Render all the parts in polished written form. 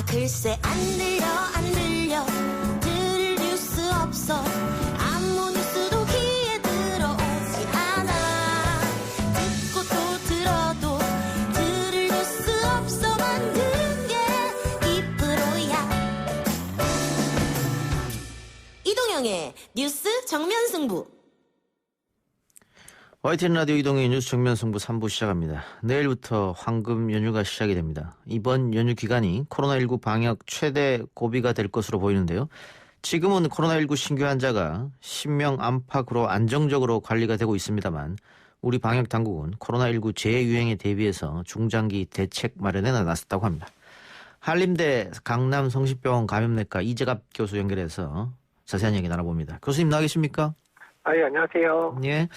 글쎄 안 들려 들을 뉴스 없어 아무 뉴스도 귀에 들어오지 않아 듣고 또 들어도 들을 뉴스 없어 만드는 게 이 프로야. 이동영의 뉴스 정면승부. YTN 라디오 이동의 뉴스 정면승부 3부 시작합니다. 내일부터 황금 연휴가 시작이 됩니다. 이번 연휴 기간이 코로나19 방역 최대 고비가 될 것으로 보이는데요. 지금은 코로나19 신규 환자가 10명 안팎으로 안정적으로 관리가 되고 있습니다만 우리 방역 당국은 코로나19 재유행에 대비해서 중장기 대책 마련에 나섰다고 합니다. 한림대 강남성심병원 감염내과 이재갑 교수 연결해서 자세한 얘기 나눠봅니다. 교수님 나와 계십니까? 예, 안녕하세요. 예.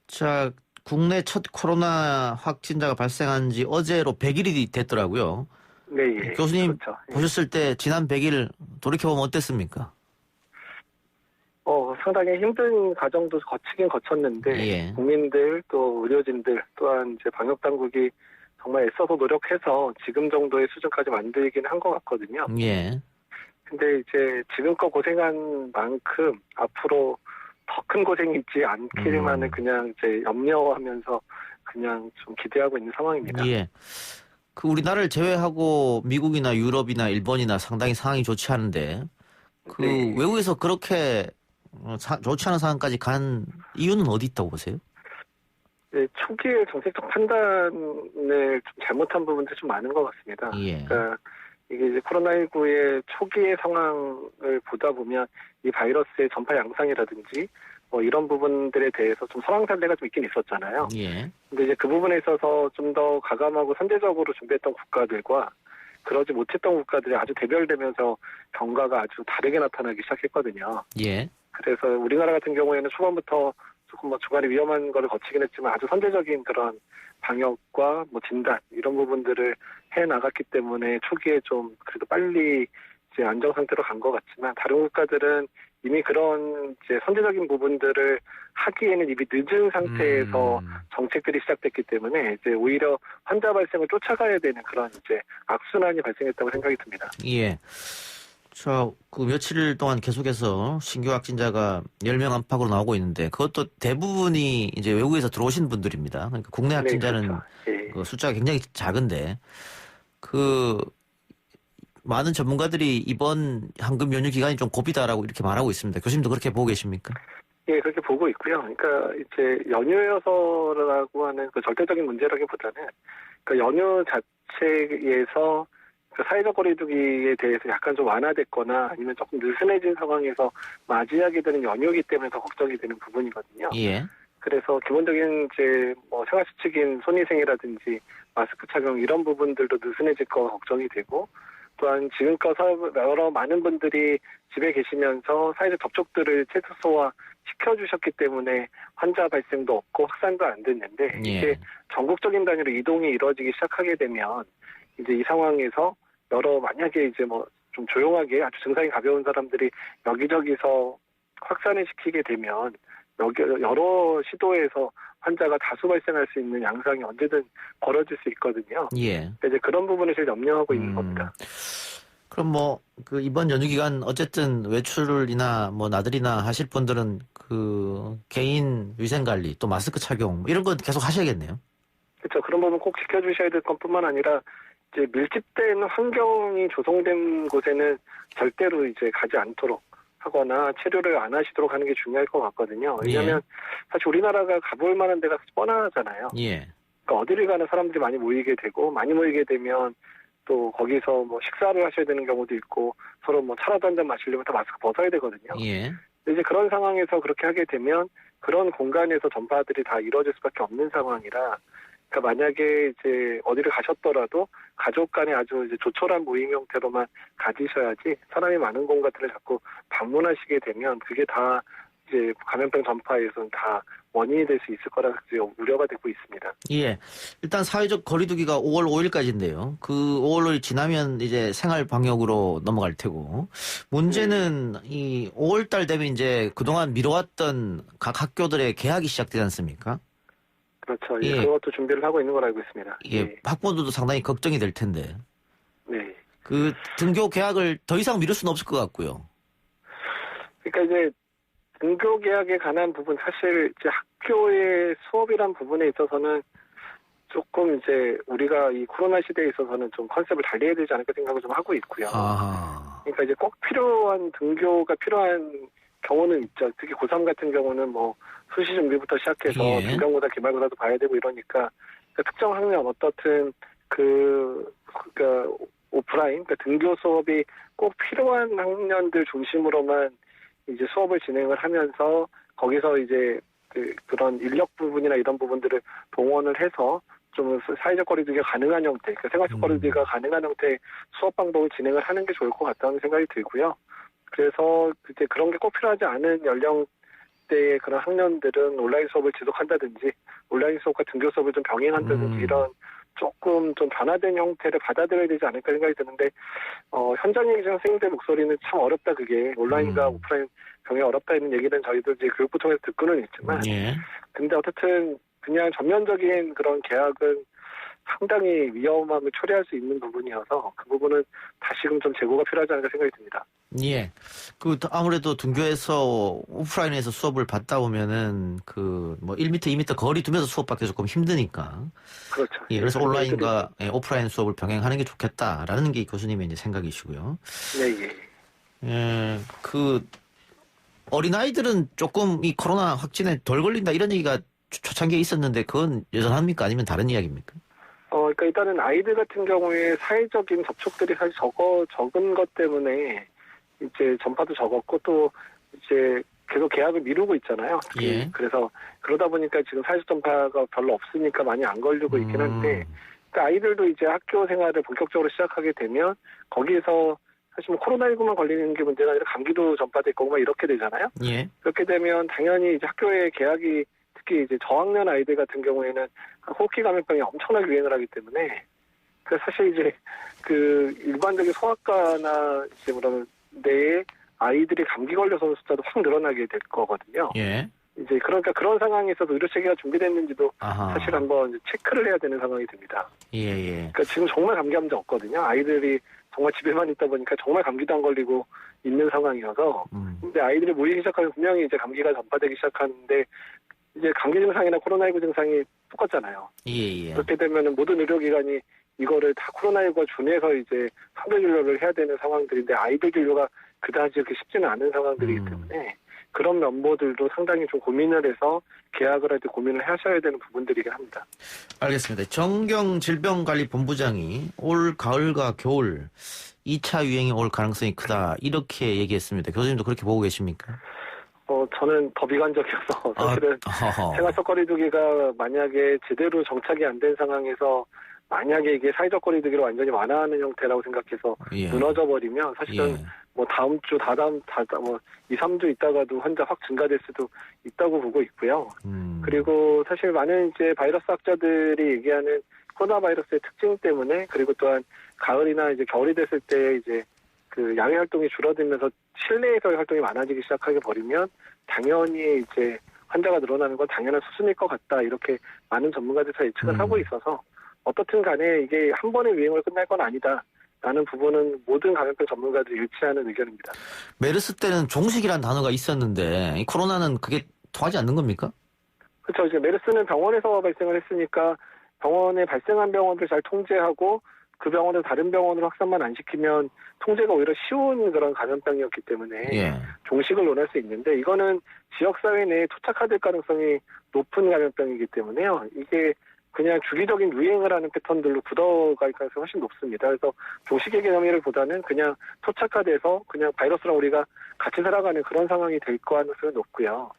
자, 국내 첫 코로나 확진자가 발생한 지 어제로 100일이 됐더라고요. 네, 예. 교수님 그렇죠. 보셨을 때 지난 100일 돌이켜보면 어땠습니까? 상당히 힘든 과정도 거치긴 거쳤는데 예. 국민들 또 의료진들 또한 이제 방역 당국이 정말 애써서 노력해서 지금 정도의 수준까지 만들긴 한 것 같거든요. 예. 근데 이제 지금껏 고생한 만큼 앞으로 더 큰 고생이 있지 않기만을 그냥 이제 염려하면서 그냥 좀 기대하고 있는 상황입니다. 예. 그 우리나라를 제외하고 미국이나 유럽이나 일본이나 상당히 상황이 좋지 않은데 그 네. 외국에서 그렇게 좋지 않은 상황까지 간 이유는 어디 있다고 보세요? 네, 초기에 정책적 판단을 좀 잘못한 부분도 좀 많은 것 같습니다. 예. 그러니까 이게 이제 코로나19의 초기의 상황을 보다 보면 이 바이러스의 전파 양상이라든지 뭐 이런 부분들에 대해서 좀 설왕설래가 좀 있긴 있었잖아요. 예. 근데 이제 그 부분에 있어서 좀 더 가감하고 선제적으로 준비했던 국가들과 그러지 못했던 국가들이 아주 대별되면서 경과가 아주 다르게 나타나기 시작했거든요. 예. 그래서 우리나라 같은 경우에는 초반부터 조금 중간에 위험한 거를 거치긴 했지만 아주 선제적인 그런 방역과 진단 이런 부분들을 해 나갔기 때문에 초기에 좀 그래도 빨리 이제 안정 상태로 간 것 같지만 다른 국가들은 이미 그런 이제 선제적인 부분들을 하기에는 이미 늦은 상태에서 정책들이 시작됐기 때문에 이제 오히려 환자 발생을 쫓아가야 되는 그런 이제 악순환이 발생했다고 생각이 듭니다. 예. 자, 그 며칠 동안 계속해서 신규 확진자가 10명 안팎으로 나오고 있는데 그것도 대부분이 이제 외국에서 들어오신 분들입니다. 그러니까 국내 확진자는 네, 그렇죠. 예. 그 숫자가 굉장히 작은데 그 많은 전문가들이 이번 황금 연휴 기간이 좀 고비다라고 이렇게 말하고 있습니다. 교수님도 그렇게 보고 계십니까? 예, 그렇게 보고 있고요. 그러니까 이제 연휴여서라고 하는 그 절대적인 문제라기보다는 그 연휴 자체에서 그 사회적 거리두기에 대해서 약간 좀 완화됐거나 아니면 조금 느슨해진 상황에서 맞이하게 되는 연휴이기 때문에 더 걱정이 되는 부분이거든요. 예. 그래서 기본적인 이제 생활수칙인 손위생이라든지 마스크 착용 이런 부분들도 느슨해질 거 걱정이 되고 또한 지금껏 여러 많은 분들이 집에 계시면서 사회적 접촉들을 최소화 시켜주셨기 때문에 환자 발생도 없고 확산도 안 됐는데 예. 이제 전국적인 단위로 이동이 이루어지기 시작하게 되면 이제 이 상황에서 만약에 이제 좀 조용하게 아주 증상이 가벼운 사람들이 여기저기서 확산을 시키게 되면 여러 시도에서 환자가 다수 발생할 수 있는 양상이 언제든 벌어질 수 있거든요. 예. 이제 그런 부분을 제일 염려하고 있는 겁니다. 그럼 그 이번 연휴 기간 어쨌든 외출이나 나들이나 하실 분들은 그 개인 위생 관리 또 마스크 착용 이런 건 계속 하셔야겠네요. 그렇죠. 그런 부분 꼭 지켜주셔야 될 것뿐만 아니라 이제 밀집된 환경이 조성된 곳에는 절대로 이제 가지 않도록 하거나 체류를 안 하시도록 하는 게 중요할 것 같거든요. 왜냐하면 사실 우리나라가 가볼 만한 데가 뻔하잖아요. 예. 그러니까 어디를 가나 사람들이 많이 모이게 되고 많이 모이게 되면 또 거기서 식사를 하셔야 되는 경우도 있고 서로 차라도 한 잔 마시려면 다 마스크 벗어야 되거든요. 예. 근데 이제 그런 상황에서 그렇게 하게 되면 그런 공간에서 전파들이 다 이루어질 수밖에 없는 상황이라 그러니까 만약에 이제 어디를 가셨더라도 가족 간에 아주 이제 조촐한 모임 형태로만 가지셔야지 사람이 많은 공간들을 자꾸 방문하시게 되면 그게 다 이제 감염병 전파에서는 다 원인이 될 수 있을 거라 우려가 되고 있습니다. 예. 일단 사회적 거리두기가 5월 5일까지인데요. 그 5월 5일 지나면 이제 생활 방역으로 넘어갈 테고 문제는 이 5월 달 되면 이제 그동안 미뤄왔던 각 학교들의 개학이 시작되지 않습니까? 그렇죠. 예. 그것도 준비를 하고 있는 걸 알고 있습니다. 예. 학부모들도 상당히 걱정이 될 텐데. 네. 그 등교 계약을 더 이상 미룰 수는 없을 것 같고요. 그러니까 이제 등교 계약에 관한 부분 사실 이제 학교의 수업이란 부분에 있어서는 조금 이제 우리가 이 코로나 시대에 있어서는 좀 컨셉을 달리해야 되지 않을까 생각을 좀 하고 있고요. 아, 그러니까 이제 꼭 필요한 등교가 필요한 경우는 있죠. 특히 고3 같은 경우는 뭐 수시 준비부터 시작해서 예. 중간고사, 기말고사도 봐야 되고 이러니까 그러니까 특정 학년 어떻든 그러니까 오프라인, 그러니까 등교 수업이 꼭 필요한 학년들 중심으로만 이제 수업을 진행을 하면서 거기서 이제 그런 인력 부분이나 이런 부분들을 동원을 해서 좀 사회적 거리두기가 가능한 형태, 그러니까 생활적 거리두기가 가능한 형태의 수업 방법을 진행을 하는 게 좋을 것 같다는 생각이 들고요. 그래서 이제 그런 게 꼭 필요하지 않은 연령대의 그런 학년들은 온라인 수업을 지속한다든지 온라인 수업과 등교 수업을 좀 병행한다든지 이런 조금 좀 변화된 형태를 받아들여야 되지 않을까 생각이 드는데 현장에 계신 선생님들 목소리는 참 어렵다 그게 온라인과 오프라인 병행 어렵다 이런 얘기는 저희도 이제 교육부 통해서 듣고는 있지만 예. 근데 어쨌든 그냥 전면적인 그런 계약은 상당히 위험함을 초래할 수 있는 부분이어서 그 부분은 다시금 좀 재고가 필요하지 않을까 생각이 듭니다. 예. 그 아무래도 등교에서 오프라인에서 수업을 받다 보면은 그 뭐 1m, 2m 거리 두면서 수업받기 조금 힘드니까. 그렇죠. 예. 그래서 온라인과 오프라인 수업을 병행하는 게 좋겠다라는 게 교수님의 이제 생각이시고요. 예. 예. 그 어린아이들은 조금 이 코로나 확진에 덜 걸린다 이런 얘기가 초창기에 있었는데 그건 여전합니까? 아니면 다른 이야기입니까? 그러니까 일단은 아이들 같은 경우에 사회적인 접촉들이 사실 적은 것 때문에 이제 전파도 적었고 또 이제 계속 계약을 미루고 있잖아요. 예. 그래서 그러다 보니까 지금 사회적 전파가 별로 없으니까 많이 안 걸리고 있긴 한데 그러니까 아이들도 이제 학교 생활을 본격적으로 시작하게 되면 거기에서 사실 뭐 코로나19만 걸리는 게 문제가 아니라 감기도 전파될 거고 막 이렇게 되잖아요. 예. 그렇게 되면 당연히 이제 학교의 계약이 특히 이제 저학년 아이들 같은 경우에는 호흡기 감염병이 엄청나게 유행을 하기 때문에 그 사실 이제 그 일반적인 소아과나 이제 그런 데에 아이들이 감기 걸려서 오는 숫자도 확 늘어나게 될 거거든요. 예. 이제 그러니까 그런 상황에서도 의료 체계가 준비됐는지도 아하. 사실 한번 이제 체크를 해야 되는 상황이 됩니다. 예. 그러니까 지금 정말 감기 환자 없거든요. 아이들이 정말 집에만 있다 보니까 정말 감기도 안 걸리고 있는 상황이어서 근데 아이들이 모이기 시작하면 분명히 이제 감기가 전파되기 시작하는데 이제 감기 증상이나 코로나19 증상이 똑같잖아요. 예. 그렇게 되면은 모든 의료기관이 이거를 다 코로나19가 준해서 이제 상대 진료를 해야 되는 상황들인데 아이들 진료가 그다지 그렇게 쉽지는 않은 상황들이기 때문에 그런 면모들도 상당히 좀 고민을 해서 계약을 할 때 고민을 하셔야 되는 부분들이긴 합니다. 알겠습니다. 정경 질병관리본부장이 올 가을과 겨울 2차 유행이 올 가능성이 크다 이렇게 얘기했습니다. 교수님도 그렇게 보고 계십니까? 저는 더 비관적이어서 사실은 생활적 거리두기가 만약에 제대로 정착이 안 된 상황에서 만약에 이게 사회적 거리두기를 완전히 완화하는 형태라고 생각해서 무너져 버리면 사실은 뭐 다음 주, 뭐 2, 3주 있다가도 환자 확 증가될 수도 있다고 보고 있고요. 그리고 사실 많은 이제 바이러스 학자들이 얘기하는 코로나 바이러스의 특징 때문에 그리고 또한 가을이나 이제 겨울이 됐을 때 이제 그 야외 활동이 줄어들면서 실내에서의 활동이 많아지기 시작하게 버리면 당연히 이제 환자가 늘어나는 건 당연한 수순일 것 같다. 이렇게 많은 전문가들이 다 예측을 하고 있어서 어떻든 간에 이게 한 번의 유행으로 끝날 건 아니다. 라는 부분은 모든 감염병 전문가들이 일치하는 의견입니다. 메르스 때는 종식이라는 단어가 있었는데 이 코로나는 그게 통하지 않는 겁니까? 그렇죠. 이제 메르스는 병원에서 발생을 했으니까 병원에 발생한 병원들 잘 통제하고 그 병원을 다른 병원으로 확산만 안 시키면 통제가 오히려 쉬운 그런 감염병이었기 때문에 종식을 논할 수 있는데 이거는 지역사회 내에 토착화될 가능성이 높은 감염병이기 때문에요. 이게 그냥 주기적인 유행을 하는 패턴들로 굳어갈 가능성이 훨씬 높습니다. 그래서 종식의 개념이라기보다는 그냥 토착화돼서 그냥 바이러스랑 우리가 같이 살아가는 그런 상황이 될 가능성이 높고요.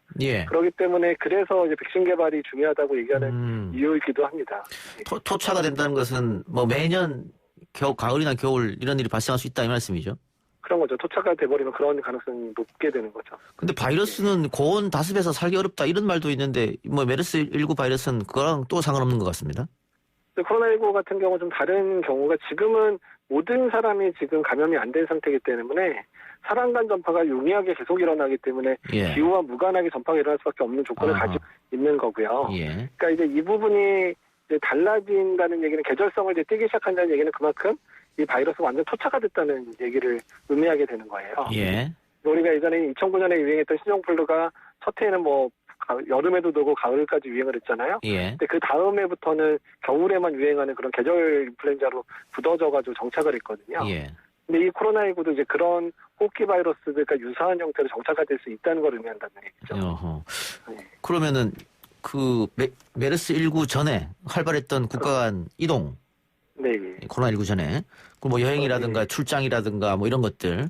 그렇기 때문에 그래서 이제 백신 개발이 중요하다고 얘기하는 이유이기도 합니다. 토착화 된다는 것은 뭐 매년 가을이나 겨울 이런 일이 발생할 수 있다 이 말씀이죠? 그런 거죠. 토착화 돼버리면 그런 가능성이 높게 되는 거죠. 근데 바이러스는 고온 다습에서 살기 어렵다 이런 말도 있는데 뭐 메르스19 바이러스는 그거랑 또 상관없는 것 같습니다. 코로나19 같은 경우 좀 다른 경우가 지금은 모든 사람이 지금 감염이 안 된 상태이기 때문에 사람 간 전파가 용이하게 계속 일어나기 때문에 기후와 무관하게 전파가 일어날 수밖에 없는 조건을 가지고 있는 거고요. 그러니까 이제 이 부분이 이제 달라진다는 얘기는 계절성을 이제 띄기 시작한다는 얘기는 그만큼 이 바이러스가 완전 토착화 됐다는 얘기를 의미하게 되는 거예요. 예. 우리가 예전에 2009년에 유행했던 신종플루가 첫 해에는 뭐 여름에도 돌고 가을까지 유행을 했잖아요. 예. 근데 그 다음 해부터는 겨울에만 유행하는 그런 계절 인플루엔자로 굳어져가지고 정착을 했거든요. 예. 근데 이 코로나19도 이제 그런 호흡기 바이러스들과 유사한 형태로 정착화될 수 있다는 걸 의미한다는 얘기죠. 어허. 네. 그러면은 그 메르스 19 전에 활발했던 국가 간 이동, 네. 코로나19 전에 그 뭐 여행이라든가 네. 출장이라든가 뭐 이런 것들은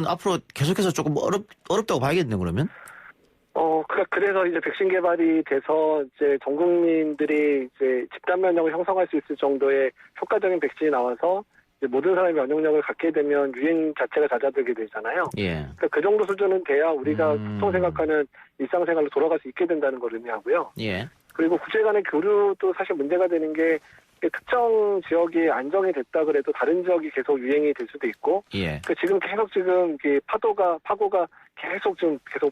앞으로 계속해서 조금 어렵다고 봐야겠네요. 그러면. 그래서 이제 백신 개발이 돼서 이제 전 국민들이 이제 집단 면역을 형성할 수 있을 정도의 효과적인 백신이 나와서 이제 모든 사람이 면역력을 갖게 되면 유행 자체가 잦아들게 되잖아요. 예. 그러니까 그 정도 수준은 돼야 우리가 보통 생각하는 일상생활로 돌아갈 수 있게 된다는 걸 의미하고요. 예. 그리고 국제 간의 교류도 사실 문제가 되는 게 특정 지역이 안정이 됐다 그래도 다른 지역이 계속 유행이 될 수도 있고, 예. 지금 파고가 계속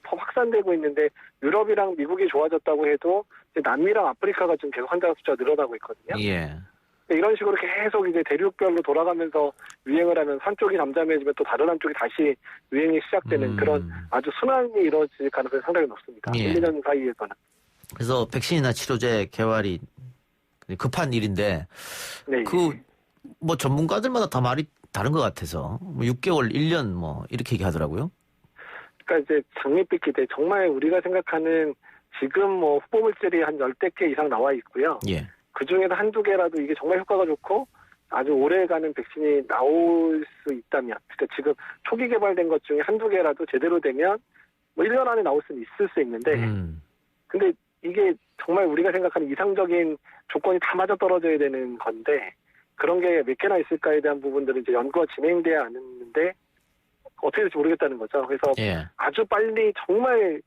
확산되고 있는데 유럽이랑 미국이 좋아졌다고 해도 이제 남미랑 아프리카가 지금 계속 환자 숫자가 늘어나고 있거든요. 예. 이런 식으로 계속 이제 대륙별로 돌아가면서 유행을 하면 한쪽이 잠잠해지면 또 다른 한쪽이 다시 유행이 시작되는 그런 아주 순환이 이루어질 가능성이 상당히 높습니다. 예. 1, 2년 사이에서는. 그래서 백신이나 치료제 개발이 급한 일인데 네. 뭐 전문가들마다 다 말이 다른 것 같아서 뭐 6개월, 1년 뭐 이렇게 얘기하더라고요. 그러니까 이제 장밋빛 기대 정말 우리가 생각하는 지금 뭐 후보 물질이 한 10대 개 이상 나와 있고요. 예. 그 중에서 한두 개라도 이게 정말 효과가 좋고 아주 오래 가는 백신이 나올 수 있다면, 그러니까 지금 초기 개발된 것 중에 한두 개라도 제대로 되면 뭐 1년 안에 나올 수는 있을 수 있는데, 근데 이게 정말 우리가 생각하는 이상적인 조건이 다 맞아떨어져야 되는 건데 그런 게 몇 개나 있을까에 대한 부분들은 이제 연구가 진행돼야 하는데 어떻게 될지 모르겠다는 거죠. 그래서 예. 아주 빨리 정말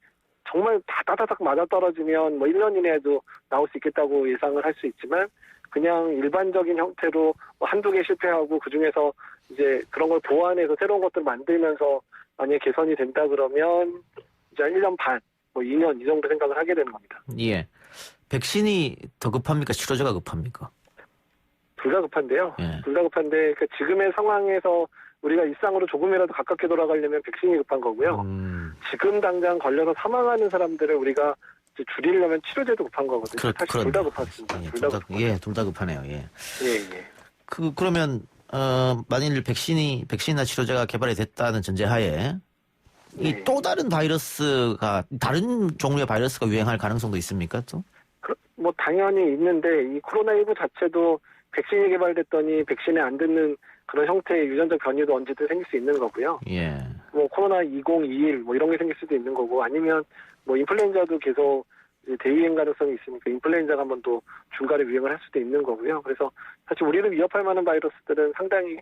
다 따다닥 맞아떨어지면 뭐 1년 이내에도 나올 수 있겠다고 예상을 할 수 있지만 그냥 일반적인 형태로 뭐 한두 개 실패하고 그중에서 이제 그런 걸 보완해서 새로운 것들을 만들면서 만약에 개선이 된다 그러면 이제 1년 반, 뭐 2년 이 정도 생각을 하게 되는 겁니다. 예. 백신이 더 급합니까? 치료제가 급합니까? 둘 다 급한데요. 예. 둘 다 급한데 지금의 상황에서 우리가 일상으로 조금이라도 가깝게 돌아가려면 백신이 급한 거고요. 지금 당장 걸려서 사망하는 사람들을 우리가 이제 줄이려면 치료제도 급한 거거든요. 사실 둘 다 급합니다. 예, 둘 다 급하네요. 예. 예. 그러면 만일 백신이나 치료제가 개발이 됐다는 전제하에 이 또 다른 바이러스가 다른 종류의 바이러스가 유행할 가능성도 있습니까? 또? 뭐 당연히 있는데 이 코로나19 자체도 백신이 개발됐더니 백신에 안 듣는 그런 형태의 유전적 변이도 언제든 생길 수 있는 거고요. 예. 뭐 코로나 2021 뭐 이런 게 생길 수도 있는 거고 아니면 뭐 인플루엔자도 계속 이제 대유행 가능성이 있으니까 인플루엔자가 한번 또 중간에 유행을 할 수도 있는 거고요. 그래서 사실 우리를 위협할 만한 바이러스들은 상당히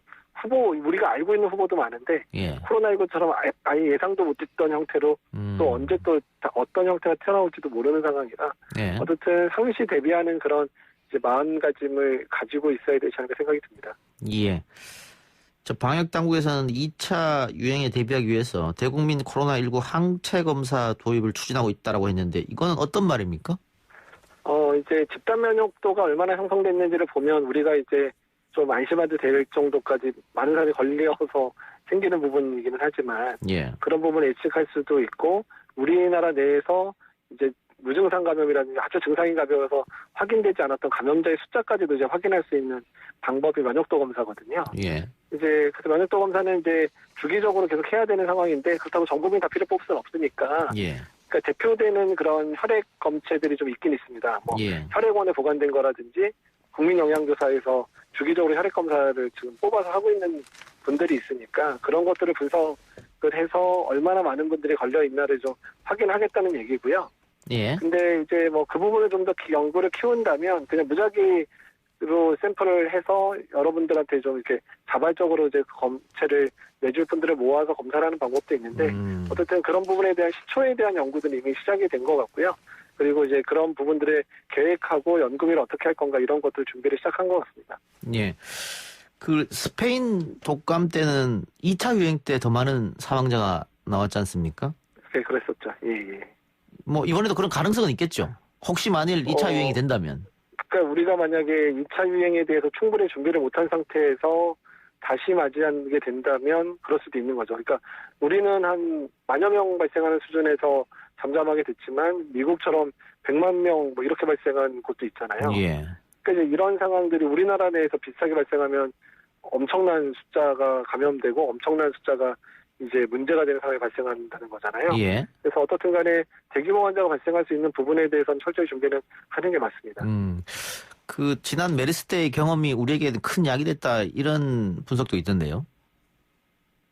우리가 알고 있는 후보도 많은데 예. 코로나19처럼 아예 예상도 못했던 형태로 또 언제 또 어떤 형태가 튀어나올지도 모르는 상황이라 예. 어쨌든 상시 대비하는 그런 이제 마음가짐을 가지고 있어야 되지 않을까 생각이 듭니다. 예. 저 방역 당국에서는 2차 유행에 대비하기 위해서 대국민 코로나19 항체 검사 도입을 추진하고 있다라고 했는데 이거는 어떤 말입니까? 이제 집단 면역도가 얼마나 형성됐는지를 보면 우리가 이제 좀 안심해도 될 정도까지 많은 사람이 걸려서 생기는 부분이기는 하지만 예. 그런 부분을 예측할 수도 있고 우리나라 내에서 이제 무증상 감염이라든지 아주 증상이 가벼워서 확인되지 않았던 감염자의 숫자까지도 이제 확인할 수 있는 방법이 면역도 검사거든요. 예. 이제 그래서 면역도 검사는 이제 주기적으로 계속 해야 되는 상황인데 그렇다고 전 국민 다 필요 뽑을 수는 없으니까. 예. 그러니까 대표되는 그런 혈액 검체들이 좀 있긴 있습니다. 뭐 예. 혈액원에 보관된 거라든지 국민영양조사에서 주기적으로 혈액 검사를 지금 뽑아서 하고 있는 분들이 있으니까 그런 것들을 분석을 해서 얼마나 많은 분들이 걸려 있나를 좀 확인하겠다는 얘기고요. 예. 근데 이제 뭐 그 부분을 좀 더 연구를 키운다면 그냥 무작위로 샘플을 해서 여러분들한테 좀 이렇게 자발적으로 이제 검체를 내줄 분들을 모아서 검사를 하는 방법도 있는데 어쨌든 그런 부분에 대한 시초에 대한 연구는 이미 시작이 된 것 같고요. 그리고 이제 그런 부분들을 계획하고 연구비를 어떻게 할 건가 이런 것들 준비를 시작한 것 같습니다. 예. 그 스페인 독감 때는 2차 유행 때 더 많은 사망자가 나왔지 않습니까? 네, 그랬었죠. 예. 뭐 이번에도 그런 가능성은 있겠죠. 혹시 만일 2차 유행이 된다면. 그러니까 우리가 만약에 2차 유행에 대해서 충분히 준비를 못한 상태에서 다시 맞이하게 된다면 그럴 수도 있는 거죠. 그러니까 우리는 한 10,000여 명 발생하는 수준에서 잠잠하게 됐지만 미국처럼 100만 명 뭐 이렇게 발생한 곳도 있잖아요. 예. 그러니까 이제 이런 상황들이 우리나라 내에서 비슷하게 발생하면 엄청난 숫자가 감염되고 엄청난 숫자가 이제 문제가 되는 상황이 발생한다는 거잖아요. 예. 그래서 어떻든 간에 대규모 환자가 발생할 수 있는 부분에 대해서는 철저히 준비는 하는 게 맞습니다. 그 지난 메르스 때의 경험이 우리에게 큰 약이 됐다 이런 분석도 있던데요.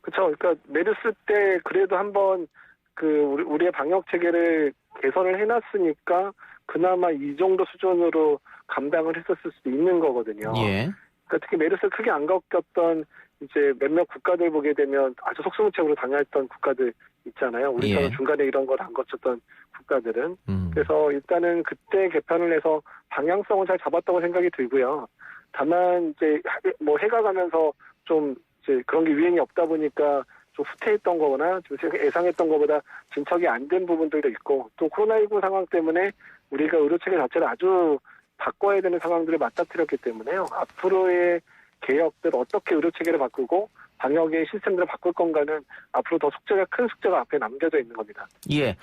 그렇죠. 그러니까 메르스 때 그래도 한번 그 우리의 방역 체계를 개선을 해놨으니까 그나마 이 정도 수준으로 감당을 했었을 수도 있는 거거든요. 예. 그러니까 특히 메르스 크게 안 겪었던 이제 몇몇 국가들 보게 되면 아주 속수무책으로 당했던 국가들 있잖아요. 우리처럼 예. 중간에 이런 걸 안 거쳤던 국가들은. 음. 그래서 일단은 그때 개편을 해서 방향성은 잘 잡았다고 생각이 들고요. 다만 이제 뭐 해가 가면서 좀 이제 그런 게 유행이 없다 보니까 좀 후퇴했던 거거나 좀 예상했던 것보다 진척이 안 된 부분들도 있고 또 코로나19 상황 때문에 우리가 의료체계 자체를 아주 바꿔야 되는 상황들을 맞닥뜨렸기 때문에요. 앞으로의 개혁들 어떻게 의료체계를 바꾸고 방역의 시스템들을 바꿀 건가는 앞으로 더 큰 숙제가 앞에 남겨져 있는 겁니다. 예.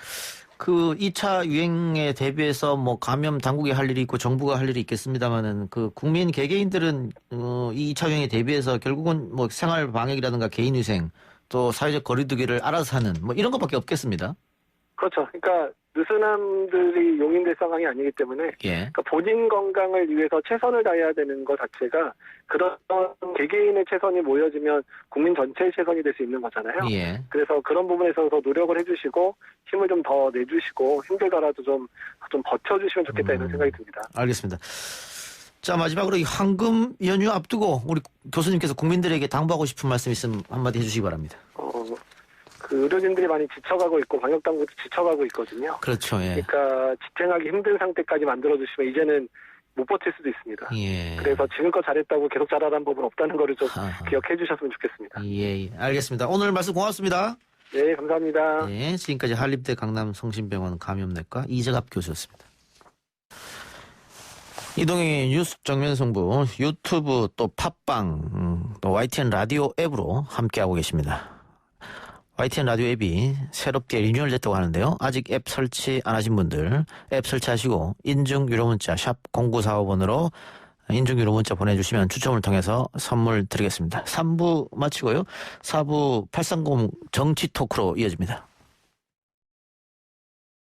그 2차 유행에 대비해서 뭐 감염 당국이 할 일이 있고 정부가 할 일이 있겠습니다만은 그 국민 개개인들은 이 2차 유행에 대비해서 결국은 뭐 생활 방역이라든가 개인 위생 또 사회적 거리두기를 알아서 하는 뭐 이런 것밖에 없겠습니다. 그렇죠. 그러니까 느슨함들이 용인될 상황이 아니기 때문에 예. 그러니까 본인 건강을 위해서 최선을 다해야 되는 것 자체가 그런 개개인의 최선이 모여지면 국민 전체의 최선이 될 수 있는 거잖아요. 예. 그래서 그런 부분에 있어서 노력을 해주시고 힘을 좀 더 내주시고 힘들더라도 좀 버텨주시면 좋겠다 이런 생각이 듭니다. 알겠습니다. 자, 마지막으로 이 황금 연휴 앞두고 우리 교수님께서 국민들에게 당부하고 싶은 말씀 있으면 한마디 해주시기 바랍니다. 그 의료진들이 많이 지쳐가고 있고 방역당국도 지쳐가고 있거든요. 그렇죠. 예. 그러니까 지탱하기 힘든 상태까지 만들어주시면 이제는 못 버틸 수도 있습니다. 예. 그래서 지금껏 잘했다고 계속 잘하라는 법은 없다는 거를 좀 아하. 기억해 주셨으면 좋겠습니다. 예. 알겠습니다. 오늘 말씀 고맙습니다. 네, 감사합니다. 네, 지금까지 한림대 강남성심병원 감염내과 이재갑 교수였습니다. 이동희 뉴스 정면승부 유튜브 또 팟빵 또 YTN 라디오 앱으로 함께하고 계십니다. YTN 라디오 앱이 새롭게 리뉴얼 됐다고 하는데요. 아직 앱 설치 안 하신 분들 앱 설치하시고 인증 유료 문자 샵 0945번으로 인증 유료 문자 보내주시면 추첨을 통해서 선물 드리겠습니다. 3부 마치고요. 4부 830 정치 토크로 이어집니다.